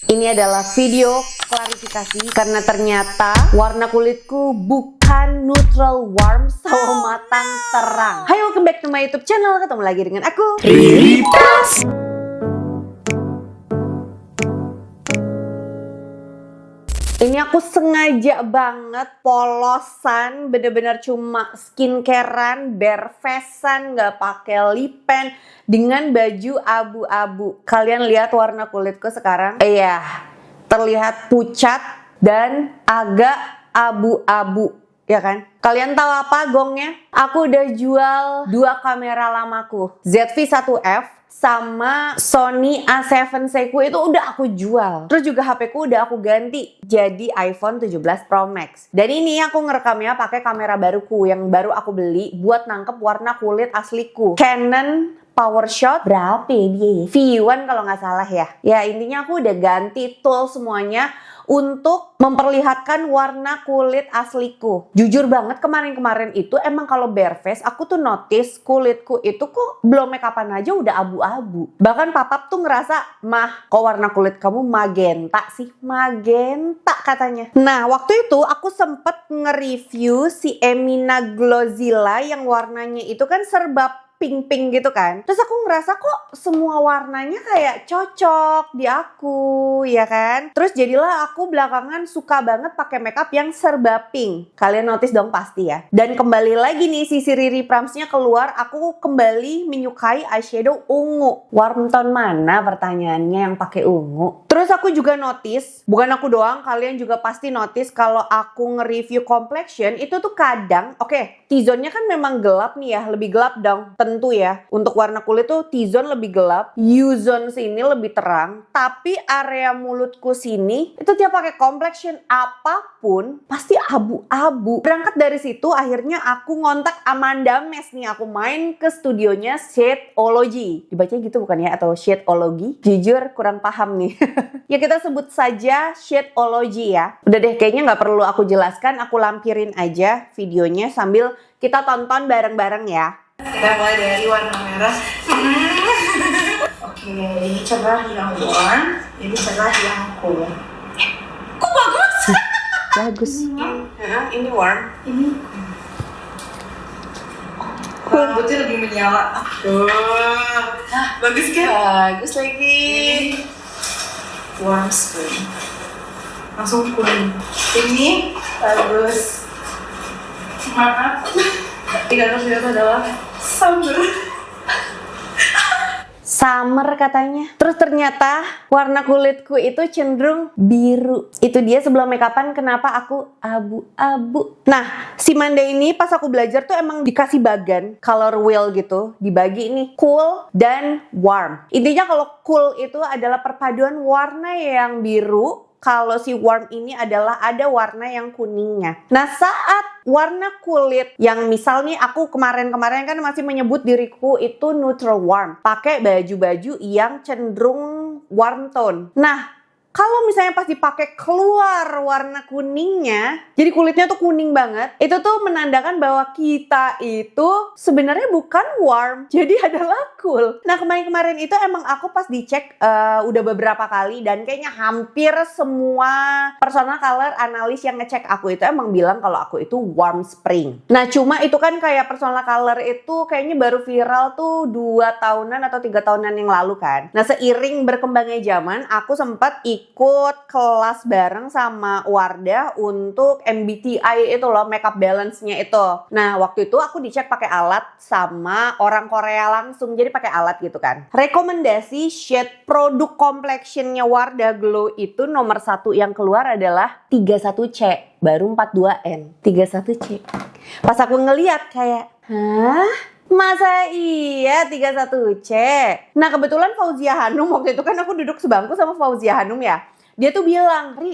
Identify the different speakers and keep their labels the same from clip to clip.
Speaker 1: Ini adalah video klarifikasi karena ternyata warna kulitku bukan neutral warm sawo matang terang. Hai, welcome back to my YouTube channel. Ketemu lagi dengan aku,
Speaker 2: Riri Pas.
Speaker 1: Ini aku sengaja banget polosan, bener-bener cuma skincarean, bare face-an, nggak pakai lip pen, dengan baju abu-abu. Kalian lihat warna kulitku sekarang? Iya, terlihat pucat dan agak abu-abu, ya kan? Kalian tahu apa gongnya? Aku udah jual dua kamera lamaku, ZV-1F sama Sony A7C ku, itu udah aku jual. Terus juga HP ku udah aku ganti jadi iPhone 17 Pro Max. Dan ini aku ngerekamnya pakai kamera baruku yang baru aku beli buat nangkep warna kulit asliku. Canon PowerShot berapa ya dia? V1 kalau nggak salah ya. Ya intinya aku udah ganti tool semuanya untuk memperlihatkan warna kulit asliku. Jujur banget kemarin-kemarin itu emang kalau bare face aku tuh notice kulitku itu kok belum make upan aja udah abu-abu. Bahkan papap tuh ngerasa, "Mah, kok warna kulit kamu magenta sih?" Magenta katanya. Nah, waktu itu aku sempet nge-review si Emina Glozilla yang warnanya itu kan serba pink-pink gitu kan. Terus aku ngerasa kok semua warnanya kayak cocok di aku, ya kan? Terus jadilah aku belakangan suka banget pakai makeup yang serba pink. Kalian notice dong pasti ya. Dan kembali lagi nih si Riri Pramsnya keluar, aku kembali menyukai eyeshadow ungu. Warm tone mana pertanyaannya yang pakai ungu? Terus aku juga notice, bukan aku doang, kalian juga pasti notice kalau aku nge-review complexion itu tuh kadang, oke, T-zone-nya kan memang gelap nih ya, lebih gelap dong. Tentu ya, untuk warna kulit tuh T-zone lebih gelap, U-zone sini lebih terang, tapi area mulutku sini itu tiap pakai complexion apapun pasti abu-abu. Berangkat dari situ akhirnya aku ngontak Amanda Mes nih, aku main ke studionya Shadeology. Dibacanya gitu bukan ya, atau Shadeology? Jujur kurang paham nih. Ya kita sebut saja Shadeology ya. Udah deh, kayaknya nggak perlu aku jelaskan, aku lampirin aja videonya sambil kita tonton bareng-bareng ya.
Speaker 2: Kita mulai dari warna merah. Oke, ini cerah yang warm, ini cerah yang cool. Kok bagus?
Speaker 1: Bagus.
Speaker 2: Ini warm, ini cool. Rambutnya lebih menyala. Tuh, bagus kan?
Speaker 1: Bagus lagi.
Speaker 2: Warm screen, langsung kuning. Ini bagus. Maaf. Tiga itu adalah summer.
Speaker 1: Summer katanya. Terus ternyata warna kulitku itu cenderung biru. Itu dia sebelum make upan kenapa aku abu-abu. Nah, si Manda ini pas aku belajar tuh emang dikasih bagan color wheel gitu. Dibagi ini cool dan warm. Intinya kalau cool itu adalah perpaduan warna yang biru. Kalau si warm ini adalah ada warna yang kuningnya. Nah, saat warna kulit yang misal nih aku kemarin-kemarin kan masih menyebut diriku itu neutral warm, pakai baju-baju yang cenderung warm tone. Nah, kalau misalnya pas dipakai keluar warna kuningnya, jadi kulitnya tuh kuning banget, itu tuh menandakan bahwa kita itu sebenarnya bukan warm, jadi adalah cool. Nah, kemarin-kemarin itu emang aku pas dicek udah beberapa kali dan kayaknya hampir semua personal color analis yang ngecek aku itu emang bilang kalau aku itu warm spring. Nah, cuma itu kan kayak personal color itu kayaknya baru viral tuh 2 tahunan atau 3 tahunan yang lalu kan. Nah, seiring berkembangnya zaman, aku sempat ikut kelas bareng sama Wardah untuk MBTI itu loh, makeup balance-nya itu. Nah, waktu itu aku dicek pakai alat sama orang Korea langsung, jadi pakai alat gitu kan. Rekomendasi shade produk complexion-nya Wardah Glow itu nomor 1 yang keluar adalah 31C, baru 42N. 31C. Pas aku ngeliat kayak, hah? Masa iya 31C? Nah, kebetulan Fauzia Hanum waktu itu kan aku duduk sebangku sama Fauzia Hanum ya. Dia tuh bilang, "Ri,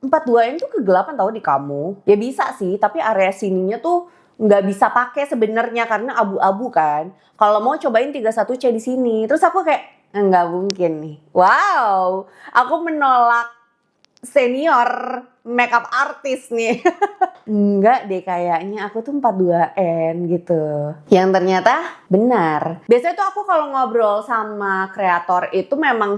Speaker 1: 42N tuh kegelapan tau di kamu." Ya bisa sih, tapi area sininya tuh nggak bisa pakai sebenarnya karena abu-abu kan. Kalau mau cobain 31C di sini. Terus aku kayak, nggak mungkin nih. Wow, aku menolak senior makeup artist nih. Enggak deh, kayaknya aku tuh 42N gitu. Yang ternyata benar. Biasanya tuh aku kalau ngobrol sama kreator itu memang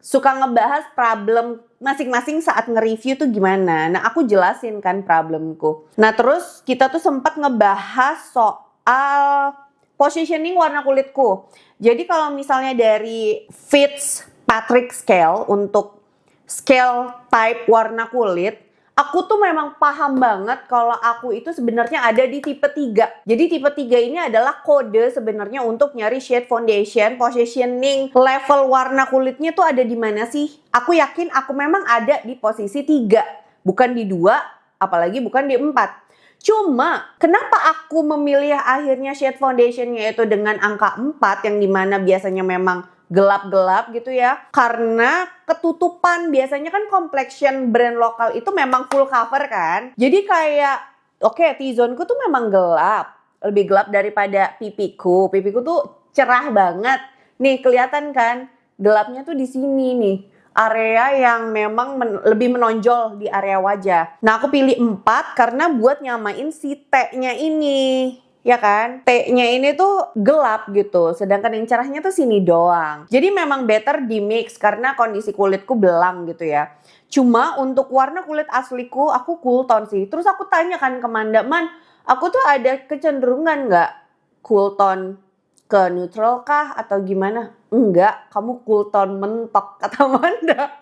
Speaker 1: suka ngebahas problem masing-masing saat nge-review tuh gimana. Nah, aku jelasin kan problemku. Nah, terus kita tuh sempat ngebahas soal positioning warna kulitku. Jadi kalau misalnya dari Fitzpatrick Scale untuk scale type warna kulit, aku tuh memang paham banget kalau aku itu sebenarnya ada di tipe 3. Jadi tipe 3 ini adalah kode sebenarnya untuk nyari shade foundation, positioning, level warna kulitnya tuh ada di mana sih? Aku yakin aku memang ada di posisi 3, bukan di 2, apalagi bukan di 4. Cuma, kenapa aku memilih akhirnya shade foundationnya itu dengan angka 4 yang dimana biasanya memang gelap-gelap gitu ya? Karena ketutupan, biasanya kan complexion brand lokal itu memang full cover kan? Jadi kayak, oke, T-zone ku tuh memang gelap. Lebih gelap daripada pipiku. Pipiku tuh cerah banget. Nih, kelihatan kan? Gelapnya tuh di sini nih. Area yang memang lebih menonjol di area wajah. Nah, aku pilih 4 karena buat nyamain si T-nya ini. Ya kan? T-nya ini tuh gelap gitu. Sedangkan yang cerahnya tuh sini doang. Jadi memang better di mix karena kondisi kulitku belang gitu ya. Cuma untuk warna kulit asliku, aku cool tone sih. Terus aku tanya kan ke Manda, Man, aku tuh ada kecenderungan nggak cool tone ke neutral kah atau gimana? Enggak, kamu cool tone mentok, kata Manda.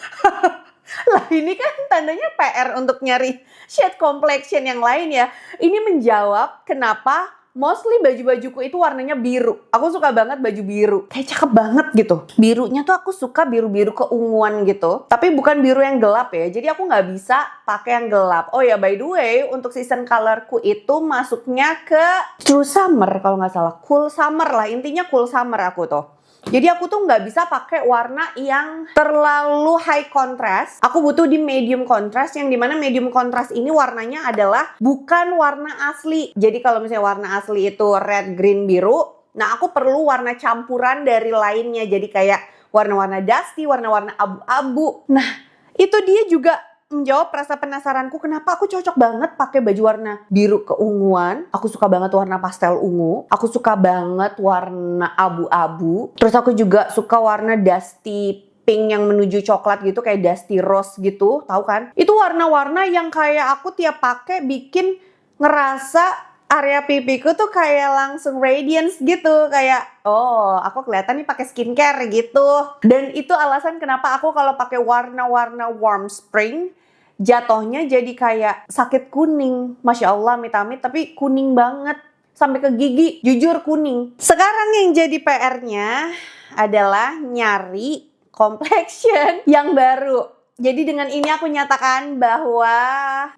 Speaker 1: Lah ini kan tandanya PR untuk nyari shade complexion yang lain ya. Ini menjawab kenapa mostly baju-bajuku itu warnanya biru. Aku suka banget baju biru. Kayak cakep banget gitu. Birunya tuh aku suka biru-biru keunguan gitu. Tapi bukan biru yang gelap ya. Jadi aku nggak bisa pakai yang gelap. Oh ya, by the way, untuk season colorku itu masuknya ke True Summer kalau nggak salah. Cool Summer lah. Intinya Cool Summer aku tuh. Jadi aku tuh nggak bisa pakai warna yang terlalu high contrast. Aku butuh di medium contrast, yang dimana medium contrast ini warnanya adalah bukan warna asli. Jadi kalau misalnya warna asli itu red, green, biru, nah aku perlu warna campuran dari lainnya. Jadi kayak warna-warna dusty, warna-warna abu-abu. Nah, itu dia juga menjawab rasa penasaranku kenapa aku cocok banget pakai baju warna biru keunguan. Aku suka banget warna pastel ungu. Aku suka banget warna abu-abu. Terus aku juga suka warna dusty pink yang menuju coklat gitu, kayak dusty rose gitu, tahu kan? Itu warna-warna yang kayak aku tiap pakai bikin ngerasa area pipiku tuh kayak langsung radiance gitu, kayak oh aku kelihatan nih pakai skincare gitu. Dan itu alasan kenapa aku kalau pakai warna-warna warm spring jatohnya jadi kayak sakit kuning. Masya Allah, amit-amit, tapi kuning banget sampai ke gigi, jujur kuning. Sekarang yang jadi PR-nya adalah nyari complexion yang baru. Jadi dengan ini aku nyatakan bahwa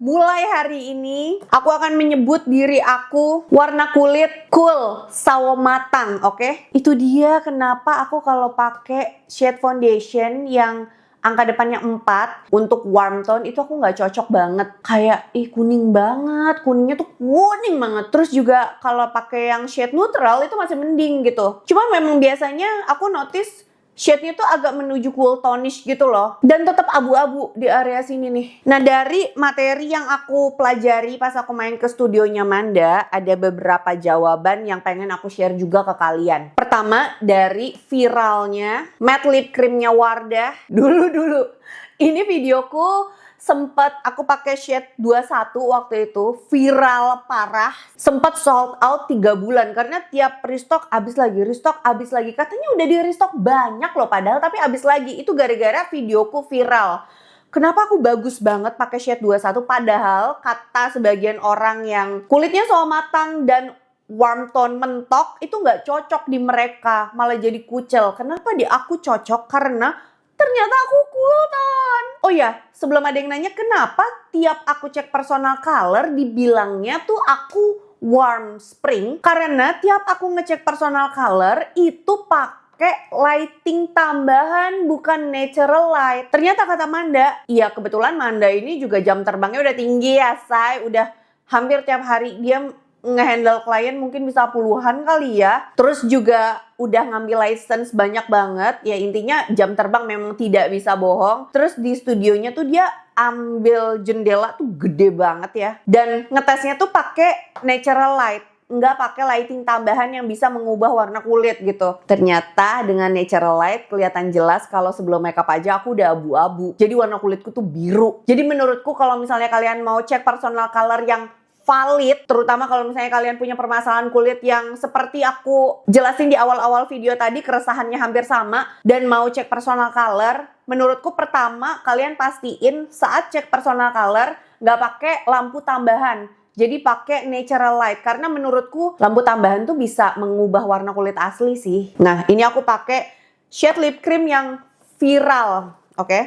Speaker 1: mulai hari ini aku akan menyebut diri aku warna kulit cool sawo matang, oke? Itu dia kenapa aku kalau pakai shade foundation yang angka depannya 4 untuk warm tone itu aku nggak cocok banget. Kayak kuning banget, kuningnya tuh kuning banget. Terus juga kalau pakai yang shade neutral itu masih mending gitu. Cuma memang biasanya aku notice shade-nya tuh agak menuju cool tonish gitu loh. Dan tetap abu-abu di area sini nih. Nah, dari materi yang aku pelajari pas aku main ke studionya Manda, ada beberapa jawaban yang pengen aku share juga ke kalian. Pertama, dari viralnya matte lip creamnya Wardah. Dulu. Ini videoku sempet aku pakai shade 21 waktu itu, viral parah, sempat sold out 3 bulan karena tiap restock habis lagi, katanya udah di restock banyak loh padahal, tapi habis lagi. Itu gara-gara videoku viral. Kenapa aku bagus banget pakai shade 21 padahal kata sebagian orang yang kulitnya soal matang dan warm tone mentok itu nggak cocok di mereka, malah jadi kucel. Kenapa di aku cocok? Karena ternyata aku cool tone. Oh ya, sebelum ada yang nanya kenapa tiap aku cek personal color dibilangnya tuh aku warm spring. Karena tiap aku ngecek personal color itu pakai lighting tambahan, bukan natural light. Ternyata kata Manda, iya kebetulan Manda ini juga jam terbangnya udah tinggi ya, say. Udah hampir tiap hari dia ngehandle klien mungkin bisa puluhan kali ya. Terus juga udah ngambil license banyak banget. Ya intinya jam terbang memang tidak bisa bohong. Terus di studionya tuh dia ambil jendela tuh gede banget ya. Dan ngetesnya tuh pakai natural light. nggak pakai lighting tambahan yang bisa mengubah warna kulit gitu. Ternyata dengan natural light kelihatan jelas kalau sebelum makeup aja aku udah abu-abu. Jadi warna kulitku tuh biru. Jadi menurutku kalau misalnya kalian mau cek personal color yang valid, terutama kalau misalnya kalian punya permasalahan kulit yang seperti aku jelasin di awal-awal video tadi, keresahannya hampir sama, dan mau cek personal color, menurutku pertama kalian pastiin saat cek personal color nggak pakai lampu tambahan. Jadi pakai natural light, karena menurutku lampu tambahan tuh bisa mengubah warna kulit asli sih. Nah, ini aku pakai shade lip cream yang viral, oke?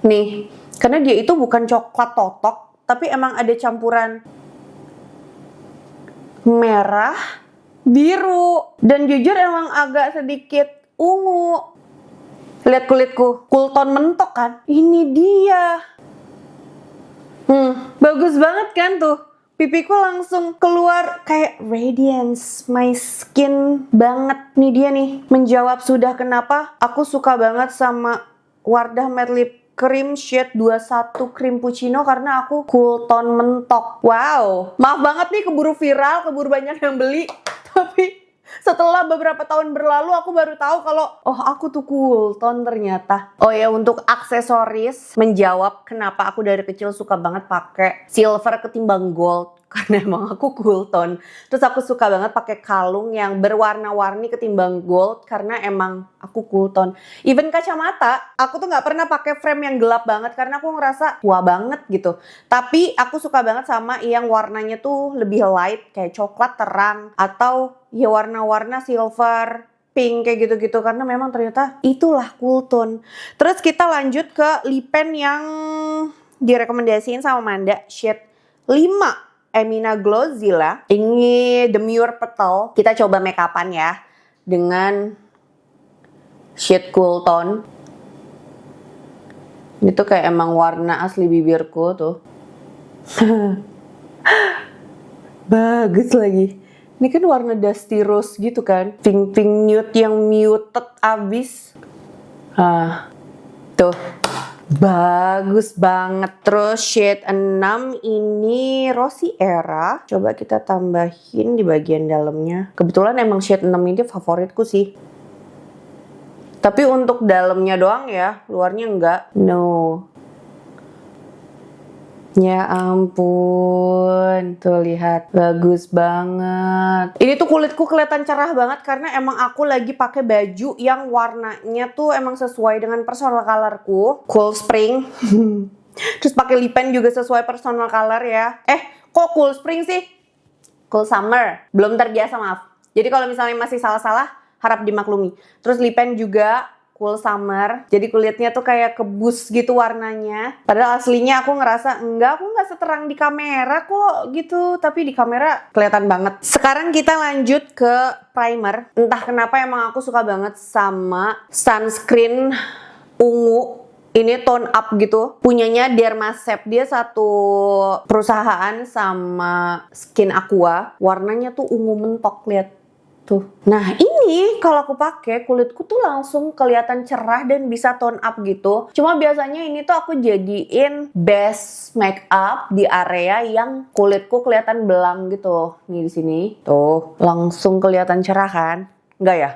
Speaker 1: Nih, karena dia itu bukan coklat totok, tapi emang ada campuran merah, biru, dan jujur emang agak sedikit ungu. Lihat kulitku, cool tone mentok kan? Ini dia. Bagus banget kan tuh. Pipiku langsung keluar kayak radiance, my skin banget. Nih dia nih, menjawab sudah kenapa aku suka banget sama Wardah Matte Lip Cream shade 21 Cream Puccino, karena aku cool tone mentok. Wow, maaf banget nih keburu viral, keburu banyak yang beli. Tapi setelah beberapa tahun berlalu aku baru tahu kalau oh aku tuh cool tone ternyata. Oh ya, untuk aksesoris menjawab kenapa aku dari kecil suka banget pakai silver ketimbang gold, karena emang aku cool tone. Terus aku suka banget pakai kalung yang berwarna-warni ketimbang gold karena emang aku cool tone. Even kacamata, aku tuh nggak pernah pakai frame yang gelap banget karena aku ngerasa tua banget gitu. Tapi aku suka banget sama yang warnanya tuh lebih light, kayak coklat terang atau ya warna-warna silver, pink kayak gitu-gitu, karena memang ternyata itulah cool tone. Terus kita lanjut ke lip pen yang direkomendasiin sama Manda, shade 5 Emina Glowzilla. Ini Demure Petal. Kita coba make upan ya dengan shade cool tone. Ini tuh kayak emang warna asli bibirku tuh. Bagus lagi. Ini kan warna dusty rose gitu kan. Pink nude yang muted abis. Tuh. Bagus banget. Terus shade 6 ini Rosy Era. Coba kita tambahin di bagian dalamnya. Kebetulan emang shade 6 ini favoritku sih. Tapi untuk dalamnya doang ya, luarnya enggak. No. Ya ampun, tuh lihat, bagus banget. Ini tuh kulitku kelihatan cerah banget karena emang aku lagi pakai baju yang warnanya tuh emang sesuai dengan personal colorku, Cool Spring. Terus pakai lip pen juga sesuai personal color ya. Kok Cool Spring sih? Cool Summer. Belum terbiasa, maaf. Jadi kalau misalnya masih salah-salah, harap dimaklumi. Terus lip pen juga Cool Summer, jadi kulitnya tuh kayak kebus gitu warnanya. Padahal aslinya aku ngerasa aku nggak seterang di kamera kok gitu, tapi di kamera kelihatan banget. Sekarang kita lanjut ke primer. Entah kenapa emang aku suka banget sama sunscreen ungu. Ini tone up gitu, punyanya Dermacept. Dia satu perusahaan sama Skin Aqua. Warnanya tuh ungu mentok, lihat. Tuh. Nah ini kalau aku pakai kulitku tuh langsung kelihatan cerah dan bisa tone up gitu. Cuma biasanya ini tuh aku jadiin base makeup di area yang kulitku kelihatan belang gitu. Nih di sini. Tuh, langsung kelihatan cerah kan? Enggak ya?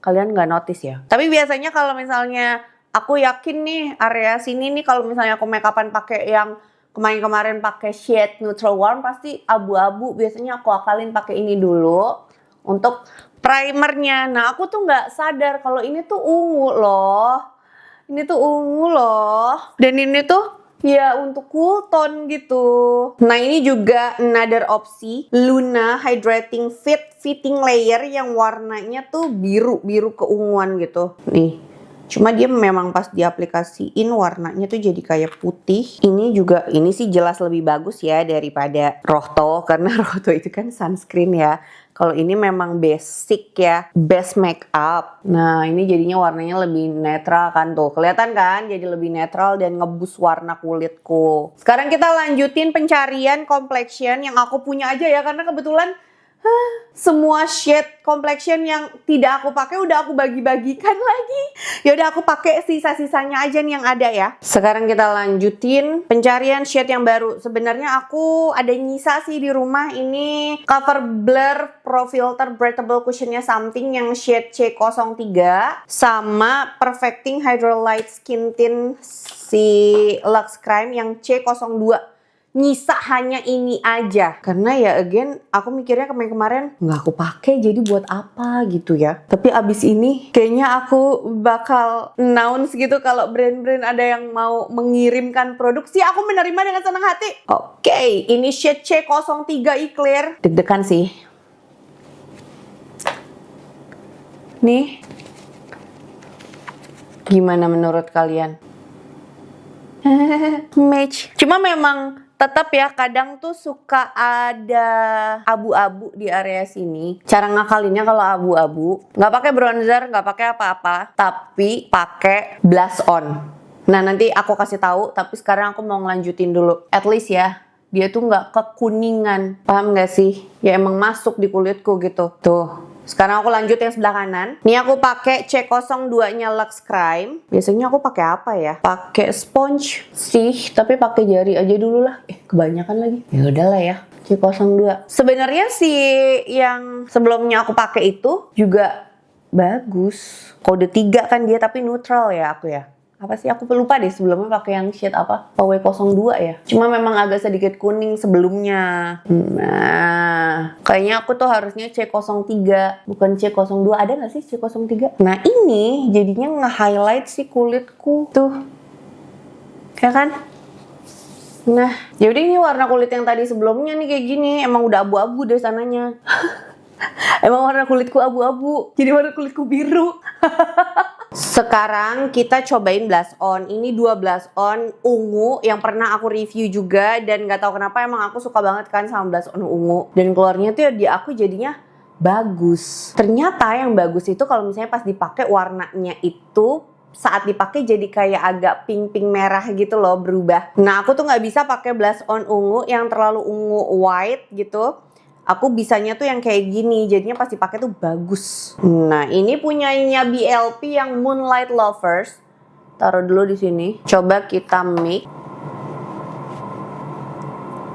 Speaker 1: Kalian nggak notice ya? Tapi biasanya kalau misalnya aku yakin nih area sini nih kalau misalnya aku makeupan pakai yang kemarin pakai shade neutral warm pasti abu-abu. Biasanya aku akalin pakai ini dulu untuk primernya. Nah aku tuh nggak sadar kalau ini tuh ungu loh. Ini tuh ungu loh. Dan ini tuh ya untuk cool tone gitu. Nah ini juga another opsi, Luna Hydrating Fitting Layer yang warnanya tuh biru keunguan gitu. Nih. Cuma dia memang pas diaplikasiin warnanya tuh jadi kayak putih. Ini sih jelas lebih bagus ya daripada Rohto, karena Rohto itu kan sunscreen ya. Kalau ini memang basic ya, base makeup. Nah ini jadinya warnanya lebih netral kan tuh. Kelihatan kan jadi lebih netral dan ngebus warna kulitku. Sekarang kita lanjutin pencarian complexion yang aku punya aja ya, karena kebetulan Semua shade complexion yang tidak aku pakai udah aku bagi-bagikan lagi. Ya udah aku pakai sisa-sisanya aja nih yang ada ya. Sekarang kita lanjutin pencarian shade yang baru. Sebenarnya aku ada nyisa sih di rumah ini Cover Blur Pro Filter Breathable Cushionnya Something yang shade C03 sama Perfecting Hydrolyte Skin Tint si Luxe Crime yang C02. Nyisa hanya ini aja karena ya again aku mikirnya kemarin nggak aku pakai jadi buat apa gitu ya, tapi abis ini kayaknya aku bakal announce gitu kalau brand-brand ada yang mau mengirimkan produksi, aku menerima dengan senang hati. Oke, ini shade C03 Eclair. Deg-degan sih nih, gimana menurut kalian? Match, cuma memang tetap ya kadang tuh suka ada abu-abu di area sini. Cara ngakalinnya kalau abu-abu nggak pakai bronzer, nggak pakai apa-apa, tapi pakai blush on. Nah nanti aku kasih tahu, tapi sekarang aku mau ngelanjutin dulu. At least ya dia tuh nggak kekuningan, paham nggak sih? Ya emang masuk di kulitku gitu. Tuh. Sekarang aku lanjut yang sebelah kanan. Ini aku pakai C02-nya Luxe Crime. Biasanya aku pakai apa ya? Pakai sponge sih, tapi pakai jari aja dulu lah. Kebanyakan lagi. Ya udahlah ya. C02. Sebenarnya sih yang sebelumnya aku pakai itu juga bagus. Kode 3 kan dia tapi neutral ya aku ya. Apa sih, aku lupa deh sebelumnya pakai yang shade apa, W02 ya, cuma memang agak sedikit kuning sebelumnya. Nah kayaknya aku tuh harusnya C03 bukan C02. Ada gak sih C03? Nah ini jadinya nge-highlight si kulitku tuh ya kan. Nah jadi ini warna kulit yang tadi sebelumnya nih kayak gini, emang udah abu-abu deh sananya. Emang warna kulitku abu-abu, jadi warna kulitku biru. Sekarang kita cobain blush on. Ini 2 blush on ungu yang pernah aku review juga, dan gak tahu kenapa emang aku suka banget kan sama blush on ungu. Dan keluarnya tuh di aku jadinya bagus. Ternyata yang bagus itu kalau misalnya pas dipakai warnanya itu saat dipakai jadi kayak agak pink-pink merah gitu loh, berubah. Nah aku tuh nggak bisa pakai blush on ungu yang terlalu ungu white gitu. Aku bisanya tuh yang kayak gini, jadinya pas dipakai tuh bagus. Nah, ini punyanya BLP yang Moonlight Lovers. Taruh dulu di sini. Coba kita mix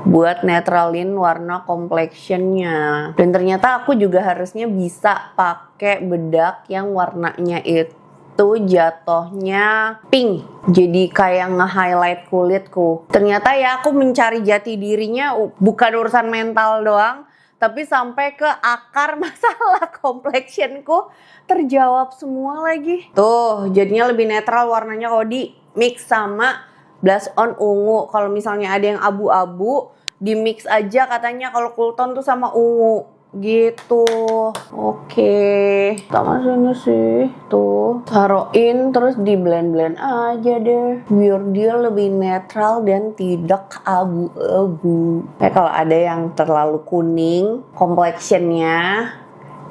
Speaker 1: buat netralin warna complexionnya. Dan ternyata aku juga harusnya bisa pakai bedak yang warnanya itu jatohnya pink, jadi kayak nge-highlight kulitku. Ternyata ya aku mencari jati dirinya bukan urusan mental doang, tapi sampai ke akar masalah complexionku terjawab semua lagi. Tuh, jadinya lebih netral warnanya kalau di mix sama blush on ungu. Kalau misalnya ada yang abu-abu, di mix aja katanya kalau cool tone tuh sama ungu. Gitu. Oke. Sama sini sih. Tuh, taruhin terus di blend-blend aja deh. Biar dia lebih netral dan tidak abu-abu. Kalau ada yang terlalu kuning complexionnya,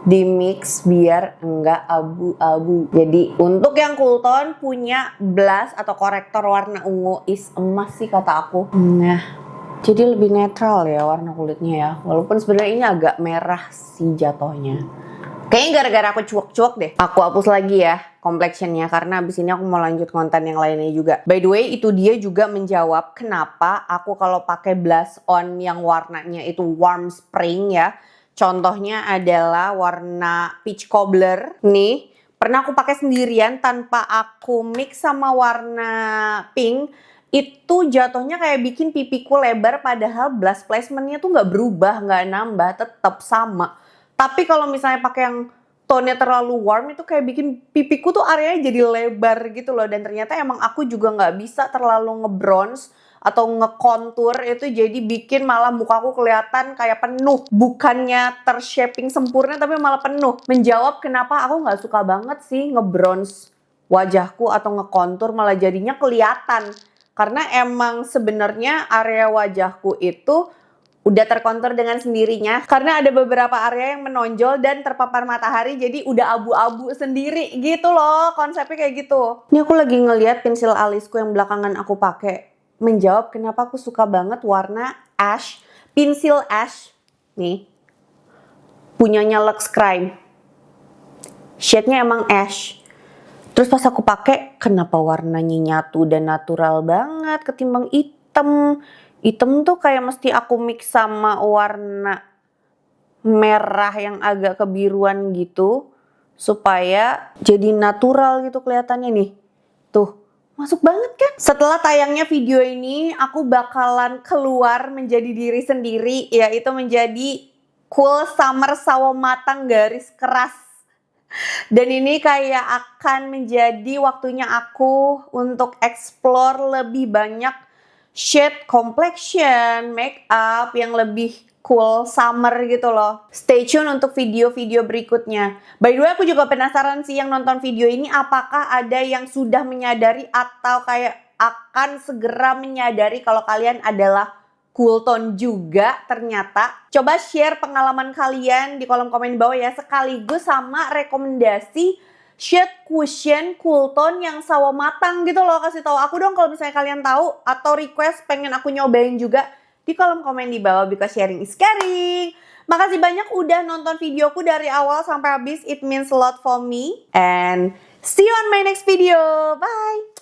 Speaker 1: di mix biar enggak abu-abu. Jadi untuk yang cool tone punya blush atau korektor warna ungu is emas sih kata aku. Nah, jadi lebih netral ya warna kulitnya ya. Walaupun sebenarnya ini agak merah sih jatohnya. Kayaknya gara-gara aku cuek-cuek deh. Aku hapus lagi ya complexionnya karena abis ini aku mau lanjut konten yang lainnya juga. By the way, itu dia juga menjawab kenapa aku kalau pakai blush on yang warnanya itu warm spring ya. Contohnya adalah warna peach cobbler. Nih, pernah aku pakai sendirian tanpa aku mix sama warna pink. Itu jatuhnya kayak bikin pipiku lebar, padahal blush placementnya tuh nggak berubah, nggak nambah, tetap sama. Tapi kalau misalnya pakai yang tone-nya terlalu warm itu kayak bikin pipiku tuh areanya jadi lebar gitu loh. Dan ternyata emang aku juga nggak bisa terlalu nge-bronze atau nge-contour, itu jadi bikin malah mukaku kelihatan kayak penuh. Bukannya tershaping sempurna tapi malah penuh. Menjawab kenapa aku nggak suka banget sih nge-bronze wajahku atau nge-contour, malah jadinya kelihatan. Karena emang sebenarnya area wajahku itu udah terkontur dengan sendirinya. Karena ada beberapa area yang menonjol dan terpapar matahari, jadi udah abu-abu sendiri gitu loh. Konsepnya kayak gitu. Ini aku lagi ngeliat pensil alisku yang belakangan aku pakai. Menjawab kenapa aku suka banget warna ash. Pensil ash. Nih. punyanya Lux Crime. Shade-nya emang ash. Terus pas aku pakai, kenapa warnanya nyatu dan natural banget ketimbang hitam. Hitam tuh kayak mesti aku mix sama warna merah yang agak kebiruan gitu supaya jadi natural gitu kelihatannya nih. Tuh, masuk banget kan? Setelah tayangnya video ini, aku bakalan keluar menjadi diri sendiri, yaitu menjadi cool summer sawo matang garis keras. Dan ini kayak akan menjadi waktunya aku untuk explore lebih banyak shade complexion, makeup yang lebih cool summer gitu loh. Stay tune untuk video-video berikutnya. By the way, aku juga penasaran sih yang nonton video ini, apakah ada yang sudah menyadari atau kayak akan segera menyadari kalau kalian adalah cool tone juga ternyata. Coba share pengalaman kalian di kolom komen bawah ya, sekaligus sama rekomendasi shade cushion cool tone yang sawo matang gitu loh. Kasih tahu aku dong kalau misalnya kalian tahu, atau request pengen aku nyobain juga di kolom komen di bawah, because sharing is caring. Makasih banyak udah nonton videoku dari awal sampai habis, it means a lot for me. And see you on my next video. Bye!